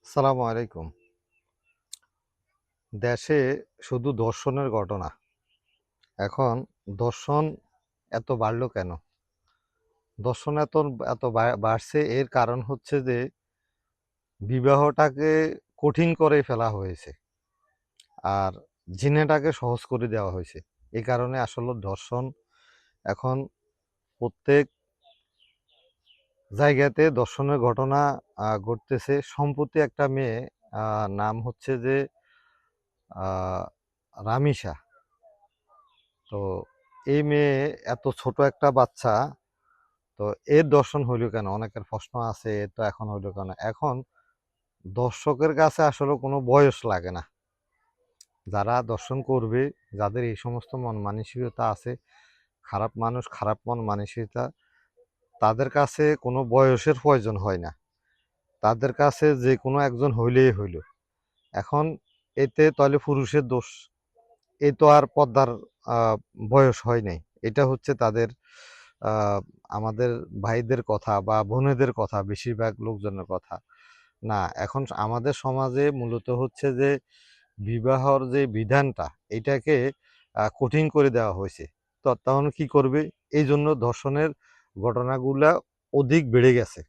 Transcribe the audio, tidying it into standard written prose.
সালামু আলাইকুম। দেশে শুধু ধর্ষণের ঘটনা। এখন ধর্ষণ এত বাড়লো কেন? ধর্ষণ এত এত বাড়ছে, এর কারণ হচ্ছে যে বিবাহটাকে কঠিন করে ফেলা হয়েছে আর জিনেটাকে সহজ করে দেওয়া হয়েছে। এই কারণে আসলে ধর্ষণ এখন প্রত্যেক জায়গাতে ধর্ষণের ঘটনা ঘটতেছে। সম্প্রতি একটা মেয়ে, নাম হচ্ছে যে রামিসা। তো এই মেয়ে, এত ছোট একটা বাচ্চা, তো এর দর্শন হইল কেন? অনেকের প্রশ্ন আছে, এর তো এখন হইল কেন? এখন দর্শকের কাছে আসলে কোনো বয়স লাগে না। যারা দর্শন করবে, যাদের এই সমস্ত মন মানসিকতা আছে, খারাপ মানুষ, খারাপ মন মানসিকতা, তাদের কাছে কোনো বয়সের প্রয়োজন হয় না। তাদের কাছে যে কোনো একজন হইলেই হইল। এখন এতে তাহলে পুরুষের দোষ। এ তো আর পদ্মার বয়স হয় নাই। এটা হচ্ছে তাদের আমাদের ভাইদের কথা বা বোনেদের কথা, বেশিরভাগ লোকজনের কথা। না, এখন আমাদের সমাজে মূলত হচ্ছে যে বিবাহর যে বিধানটা, এটাকে কঠিন করে দেওয়া হয়েছে। তো তখন কি করবে? এই জন্য ধর্ষণের ঘটনাগুলা অধিক বেড়ে গেছে।